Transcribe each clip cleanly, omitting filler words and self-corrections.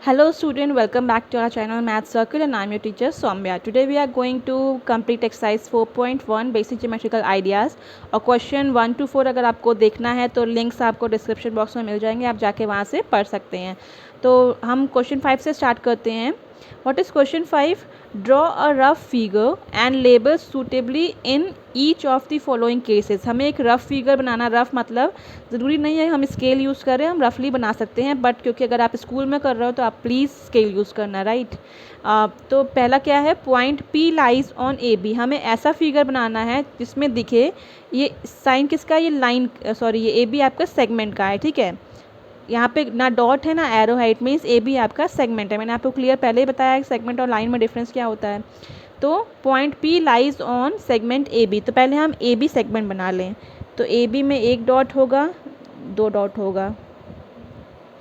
Hello student, welcome back to our channel Math Circle and I'm your teacher Soumya. Today we are going to complete exercise 4.1 basic geometrical ideas और question 1 to 4 अगर आपको देखना है तो links आपको description box में मिल जाएंगे, आप जाके वहाँ से पढ़ सकते हैं। तो हम क्वेश्चन 5 से स्टार्ट करते हैं। What is question 5? Draw a rough figure and label suitably in each of the following cases। हमें एक रफ़ फिगर बनाना, रफ़ मतलब ज़रूरी नहीं है हम स्केल यूज़ करें, हम रफली बना सकते हैं, बट क्योंकि अगर आप स्कूल में कर रहे हो तो आप प्लीज़ स्केल यूज़ करना, राइट। तो पहला क्या है, point P lies on A B. हमें ऐसा फिगर बनाना है जिसमें दिखे ये साइन किसका, ये लाइन सॉरी ये ए बी आपका सेगमेंट का है, ठीक है। यहाँ पे ना डॉट है ना एरो है, इट मीन्स ए बी आपका सेगमेंट है। मैंने आपको क्लियर पहले ही बताया है सेगमेंट और लाइन में डिफरेंस क्या होता है। तो point P lies on segment A B, तो पहले हम ए बी सेगमेंट बना लें। तो ए बी में एक डॉट होगा, दो डॉट होगा,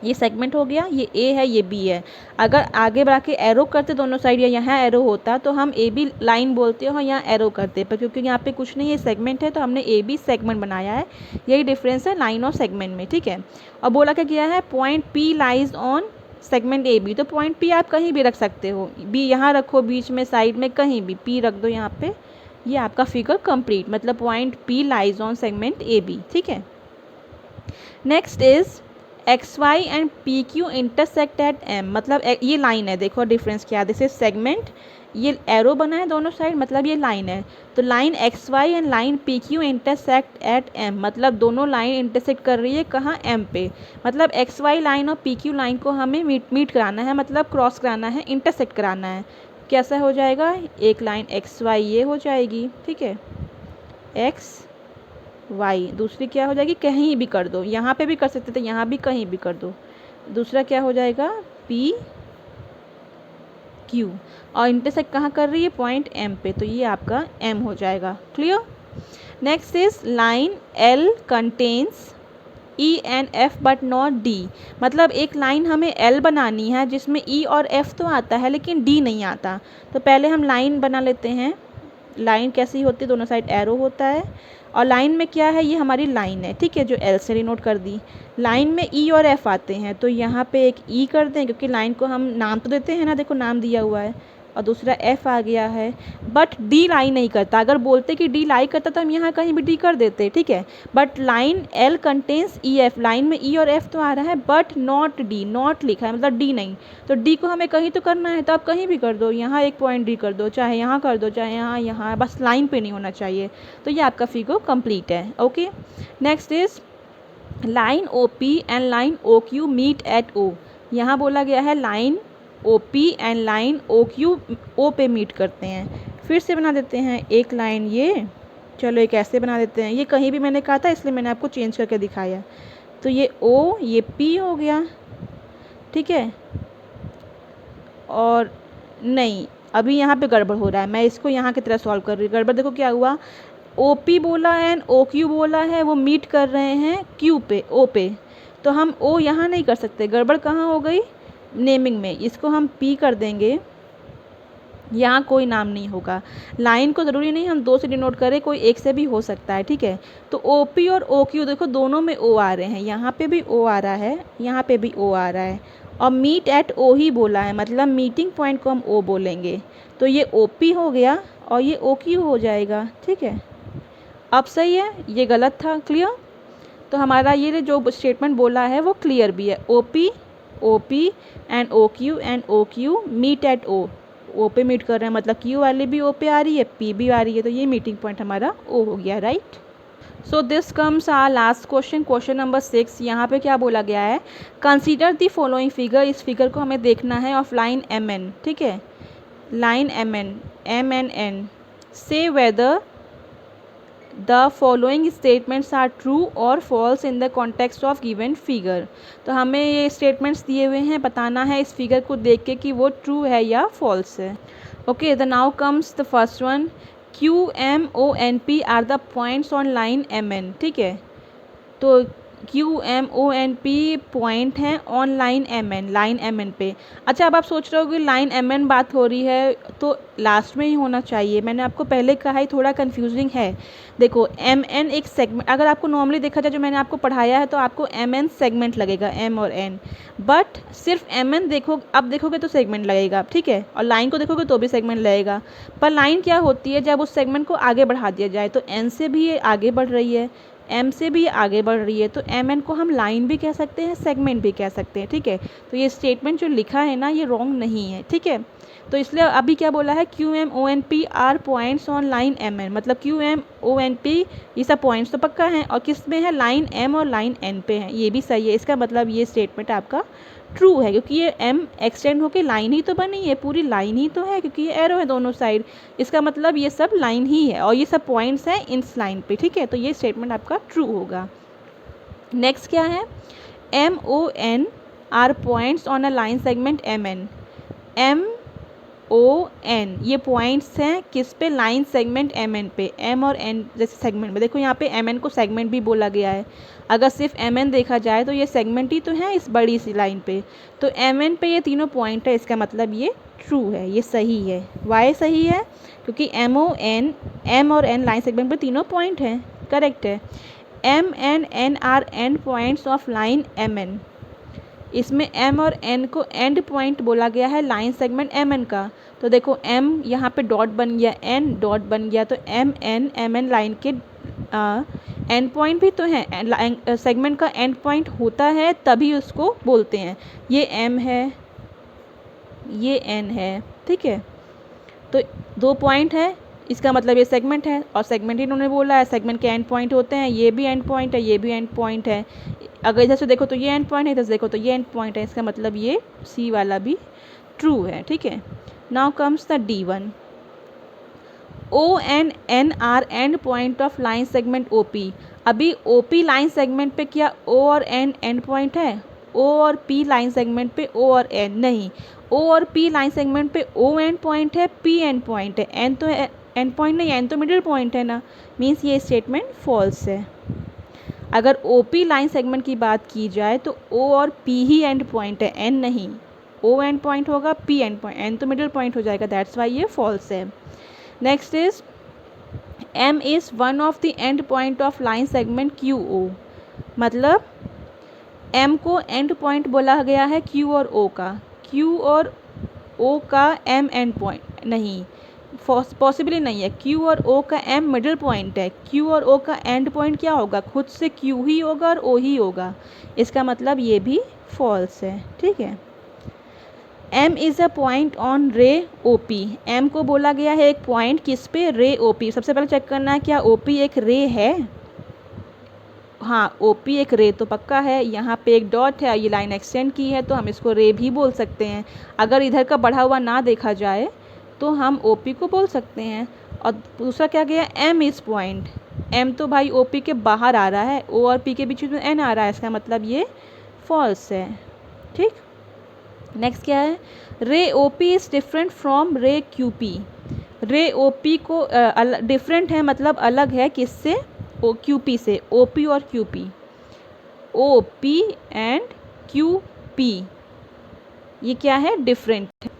ये सेगमेंट हो गया, ये ए है ये बी है। अगर आगे बढ़ा के एरो करते दोनों साइड या यहाँ एरो होता तो हम ए बी लाइन बोलते हो, यहाँ एरो करते, पर क्योंकि यहाँ पे कुछ नहीं है सेगमेंट है तो हमने ए बी सेगमेंट बनाया है। यही डिफरेंस है लाइन और सेगमेंट में, ठीक है। और बोला क्या किया है, point P lies on segment A B. तो पॉइंट पी आप कहीं भी रख सकते हो, बी यहाँ रखो, बीच में, साइड में, कहीं भी पी रख दो यहाँ पे। ये आपका फिगर कंप्लीट, मतलब point P lies on segment A B, ठीक है। Next is X Y and P Q intersect at M, मतलब ये लाइन है, देखो डिफरेंस क्या है, दिस इज सेगमेंट, ये एरो बना है दोनों साइड, मतलब ये लाइन है। तो line X Y and line P Q intersect at M, मतलब दोनों लाइन इंटरसेक्ट कर रही है कहाँ, एम पे। मतलब एक्स वाई लाइन और पी क्यू लाइन को हमें मीट कराना है, मतलब क्रॉस कराना है, इंटरसेक्ट कराना है। कैसा हो जाएगा, एक लाइन एक्स वाई ये हो जाएगी, ठीक है, एक्स वाई। दूसरी क्या हो जाएगी, कहीं भी कर दो, यहाँ पे भी कर सकते थे, यहाँ भी कहीं भी कर दो। दूसरा क्या हो जाएगा, पी क्यू, और इंटरसेक्ट कहाँ कर रही है, पॉइंट एम पे, तो ये आपका एम हो जाएगा। Clear. Next is line L contains E and F but not D, मतलब एक लाइन हमें एल बनानी है जिसमें ई और एफ तो आता है लेकिन डी नहीं आता। तो पहले हम लाइन बना लेते हैं। लाइन कैसी होती है, दोनों साइड एरो होता है, और लाइन में क्या है, ये हमारी लाइन है, ठीक है, जो एल से डिनोट कर दी। लाइन में ई और एफ आते हैं, तो यहाँ पे एक ई कर दें, क्योंकि लाइन को हम नाम तो देते हैं ना, देखो नाम दिया हुआ है, और दूसरा एफ आ गया है। बट डी लाई नहीं करता, अगर बोलते कि डी लाई करता तो हम यहाँ कहीं भी डी कर देते, ठीक है। But line L contains E F, line में ई और एफ तो आ रहा है बट नॉट डी, नॉट लिखा है मतलब डी नहीं, तो डी को हमें कहीं तो करना है, तो आप कहीं भी कर दो, यहाँ एक पॉइंट डी कर दो, चाहे यहाँ कर दो, चाहे यहाँ, यहाँ, बस लाइन पे नहीं होना चाहिए। तो ये आपका फिगर कंप्लीट है। Okay. Next is line O P and line O Q meet at O. यहाँ बोला गया है line O P and line O Q O पे मीट करते हैं। फिर से बना देते हैं एक लाइन, ये चलो एक ऐसे बना देते हैं, ये कहीं भी मैंने कहा था इसलिए मैंने आपको चेंज करके दिखाया। तो ये ओ, ये पी हो गया, ठीक है। और नहीं, अभी यहाँ पे गड़बड़ हो रहा है, मैं इसको यहाँ की तरह सॉल्व कर रही हूँ। गड़बड़ देखो क्या हुआ, ओ पी बोला एंड ओ क्यू बोला है, वो मीट कर रहे हैं क्यू पे, ओ पे, तो हम ओ यहाँ नहीं कर सकते, गड़बड़ कहाँ हो गई, नेमिंग में। इसको हम पी कर देंगे, यहाँ कोई नाम नहीं होगा। लाइन को ज़रूरी नहीं हम दो से डिनोट करें, कोई एक से भी हो सकता है, ठीक है। तो ओ पी और ओ क्यू देखो दोनों में ओ आ रहे हैं, यहाँ पे भी ओ आ रहा है, यहाँ पे भी ओ आ रहा है, और मीट एट ओ ही बोला है, मतलब मीटिंग पॉइंट को हम ओ बोलेंगे। तो ये ओ पी हो गया और ये ओ क्यू हो जाएगा, ठीक है। अब सही है, ये गलत था। क्लियर। तो हमारा ये जो स्टेटमेंट बोला है वो क्लियर भी है, O P and O Q meet at O पे मीट कर रहे हैं, मतलब क्यू वाली भी ओ पे आ रही है, पी भी आ रही है, तो ये मीटिंग पॉइंट हमारा ओ हो गया, right. So this comes our last question, question number 6। यहाँ पे क्या बोला गया है, कंसीडर द फॉलोइंग फिगर, इस फिगर को हमें देखना है, ऑफ लाइन एम एन, ठीक है, line M N N, say whether the following statements are true और false in the context of given figure. तो हमें ये स्टेटमेंट्स दिए हुए हैं, बताना है इस फिगर को देख के कि वो ट्रू है या फॉल्स है। Okay, the now comes the first one, Q M O N P are the points on line M N, ठीक है। तो QMONP पॉइंट हैं ऑन लाइन MN, लाइन MN पे। अच्छा, अब आप सोच रहे हो कि लाइन MN बात हो रही है तो लास्ट में ही होना चाहिए। मैंने आपको पहले कहा ही थोड़ा कंफ्यूजिंग है। देखो MN एक सेगमेंट, अगर आपको नॉर्मली देखा जाए जो मैंने आपको पढ़ाया है तो आपको MN सेगमेंट लगेगा, M और N, बट सिर्फ MN देखो, अब देखोगे तो सेगमेंट लगेगा, ठीक है, और लाइन को देखोगे तो भी सेगमेंट लगेगा। पर लाइन क्या होती है, जब उस सेगमेंट को आगे बढ़ा दिया जाए, तो N से भी ये आगे बढ़ रही है, M से भी आगे बढ़ रही है, तो MN को हम लाइन भी कह सकते हैं, सेगमेंट भी कह सकते हैं, ठीक है। तो ये स्टेटमेंट जो लिखा है ना, ये रॉन्ग नहीं है, ठीक है। तो इसलिए अभी क्या बोला है, QMONP are points on line MN, मतलब QMONP ये सब पॉइंट्स तो पक्का हैं, और किस में है, लाइन M और लाइन N पे हैं, ये भी सही है। इसका मतलब ये स्टेटमेंट आपका ट्रू है, क्योंकि ये M एक्सटेंड होकर लाइन ही तो बनी है, पूरी लाइन ही तो है, क्योंकि ये एरो है दोनों साइड, इसका मतलब ये सब लाइन ही है, और ये सब पॉइंट्स हैं इस लाइन पे, ठीक है। तो ये स्टेटमेंट आपका ट्रू होगा। नेक्स्ट क्या है, MON are points on a line segment MN। MON ये पॉइंट्स हैं किस पे, लाइन सेगमेंट MN पे, M और N जैसे सेगमेंट में। देखो यहाँ पे MN को सेगमेंट भी बोला गया है, अगर सिर्फ MN देखा जाए तो ये सेगमेंट ही तो है इस बड़ी सी लाइन पे, तो MN पे ये तीनों पॉइंट है, इसका मतलब ये ट्रू है, ये सही है। वाई सही है, क्योंकि MON, M और N लाइन सेगमेंट पे तीनों पॉइंट हैं, करेक्ट है। M and N are end points of line MN, इसमें M और N को एंड पॉइंट बोला गया है लाइन सेगमेंट MN का। तो देखो M यहाँ पे डॉट बन गया, N डॉट बन गया, तो MN MN लाइन के एंड पॉइंट भी तो हैं, सेगमेंट का एंड पॉइंट होता है तभी उसको बोलते हैं। ये M है, ये N है, ठीक है। तो दो पॉइंट है, इसका मतलब ये सेगमेंट है, और सेगमेंट ही इन्होंने बोला है, सेगमेंट के एंड पॉइंट होते हैं, ये भी एंड पॉइंट है, ये भी एंड पॉइंट है। अगर इधर से देखो तो ये एंड पॉइंट है, इधर से देखो तो ये एंड पॉइंट है, इसका मतलब ये सी वाला भी ट्रू है, ठीक है। Now comes the D1। O and N are end point of line segment OP। अभी OP लाइन सेगमेंट पे क्या O और N एंड पॉइंट है, O और P लाइन सेगमेंट पे O और N नहीं, O और P लाइन सेगमेंट पे O एंड पॉइंट है, P एंड पॉइंट है, N तो एंड पॉइंट नहीं, N तो मिडिल पॉइंट है ना, मीन्स ये स्टेटमेंट फॉल्स है। अगर OP लाइन सेगमेंट की बात की जाए तो O और P ही एंड पॉइंट है, N नहीं, O एंड पॉइंट होगा, P एंड पॉइंट, N तो मिडिल पॉइंट हो जाएगा, दैट्स वाई ये फॉल्स है। Next is M is one of the end point of line segment QO, मतलब M को एंड पॉइंट बोला गया है Q और O का, Q और O का M एंड पॉइंट नहीं, पॉसिबली नहीं है। Q और O का M मिडिल पॉइंट है, Q और O का एंड पॉइंट क्या होगा, खुद से Q ही होगा और O ही होगा, इसका मतलब ये भी फॉल्स है, ठीक है। M is a point on रे OP। M को बोला गया है एक पॉइंट किस पे, रे OP। सबसे पहले चेक करना है क्या OP एक रे है, हाँ OP एक रे तो पक्का है। यहाँ पे एक डॉट है, ये लाइन एक्सटेंड की है तो हम इसको रे भी बोल सकते हैं। अगर इधर का बढ़ा हुआ ना देखा जाए तो हम OP को बोल सकते हैं। और दूसरा क्या गया, M इज़ पॉइंट, M तो भाई OP के बाहर आ रहा है, O और P के बीच में N आ रहा है, इसका मतलब ये फॉल्स है, ठीक। नेक्स्ट क्या है, रे OP इज़ डिफरेंट फ्रॉम रे QP। रे OP को डिफरेंट है, मतलब अलग है किससे, QP से, OP और QP, OP एंड QP ये क्या है, डिफरेंट है।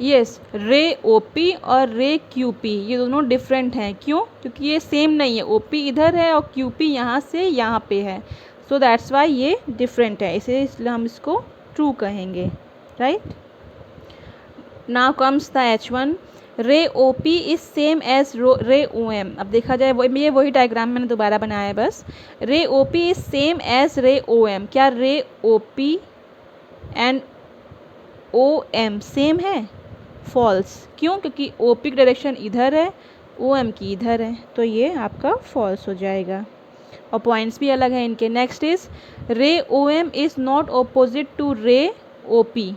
यस, रे OP और रे QP ये दोनों डिफरेंट हैं, क्यों, क्योंकि ये सेम नहीं है, OP इधर है और QP यहाँ से यहाँ पे है, सो दैट्स वाई ये डिफरेंट है, इसलिए हम इसको ट्रू कहेंगे, right. Now comes the H1। रे OP इज सेम एज रे OM। अब देखा जाए ये वही डायग्राम मैंने दोबारा बनाया है बस। रे OP इज सेम एज रे OM। क्या रे OP एंड OM सेम है, फॉल्स, क्यों, क्योंकि OP की डायरेक्शन इधर है, OM की इधर है, तो ये आपका फॉल्स हो जाएगा, और पॉइंट्स भी अलग हैं इनके। Next is ray OM is not opposite to ray OP।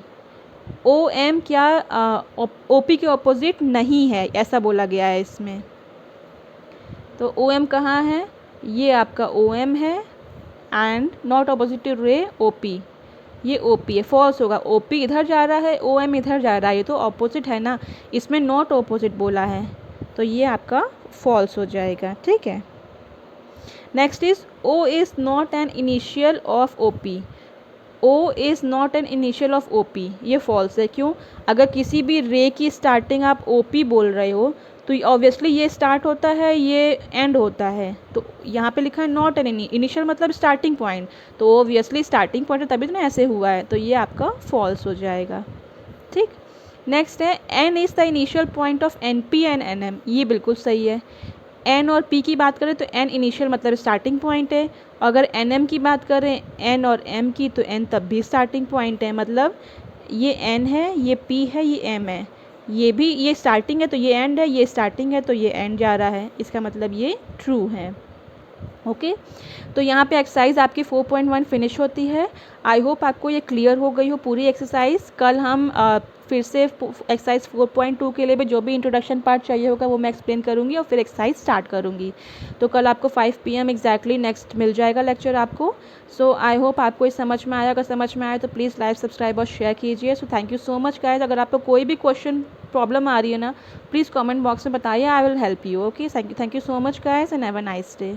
OM क्या OP के ऑपोजिट नहीं है, ऐसा बोला गया है इसमें। तो OM कहाँ है, ये आपका OM है, and not opposite to ray OP, ये OP है, फॉल्स होगा। OP इधर जा रहा है, OM इधर जा रहा है, ये तो ऑपोजिट है ना, इसमें नॉट ऑपोजिट बोला है, तो ये आपका फॉल्स हो जाएगा, ठीक है। Next is O is not an initial of O P. O is not an initial of O P, ये फॉल्स है। क्यों? अगर किसी भी रे की स्टार्टिंग आप ओ पी बोल रहे हो तो ऑब्वियसली ये स्टार्ट होता है, ये एंड होता है। तो यहाँ पे लिखा है नॉट एन इनिशियल, मतलब स्टार्टिंग पॉइंट, तो ऑब्वियसली स्टार्टिंग पॉइंट है तभी तो ना ऐसे हुआ है, तो ये आपका फॉल्स हो जाएगा। ठीक। नेक्स्ट है N is the initial point of N P and N M, ये बिल्कुल सही है। एन और पी की बात करें तो एन इनिशियल मतलब स्टार्टिंग पॉइंट है। अगर एन एम की बात करें एन और एम की, तो एन तब भी स्टार्टिंग पॉइंट है। मतलब ये एन है, ये पी है, ये एम है, ये भी ये स्टार्टिंग है तो ये एंड है, ये स्टार्टिंग है तो ये एंड जा रहा है, इसका मतलब ये ट्रू है। ओके तो यहाँ पे एक्सरसाइज आपकी 4.1 फिनिश होती है। आई होप आपको ये क्लियर हो गई हो पूरी एक्सरसाइज। कल हम फिर से एक्सरसाइज 4.2 के लिए भी जो भी इंट्रोडक्शन पार्ट चाहिए होगा वो मैं एक्सप्लेन करूँगी और फिर एक्सरसाइज स्टार्ट करूँगी। तो कल आपको 5 PM एग्जैक्टली नेक्स्ट मिल जाएगा लेक्चर आपको। सो आई होप आपको ये समझ में आया। अगर समझ में आया तो प्लीज़ लाइक, सब्सक्राइब और शेयर कीजिए। So thank you so much guys. अगर आपको कोई भी क्वेश्चन प्रॉब्लम आ रही है ना, प्लीज़ कॉमेंट बॉक्स में बताइए, I will help you. Okay, thank you so much guys and have a nice day.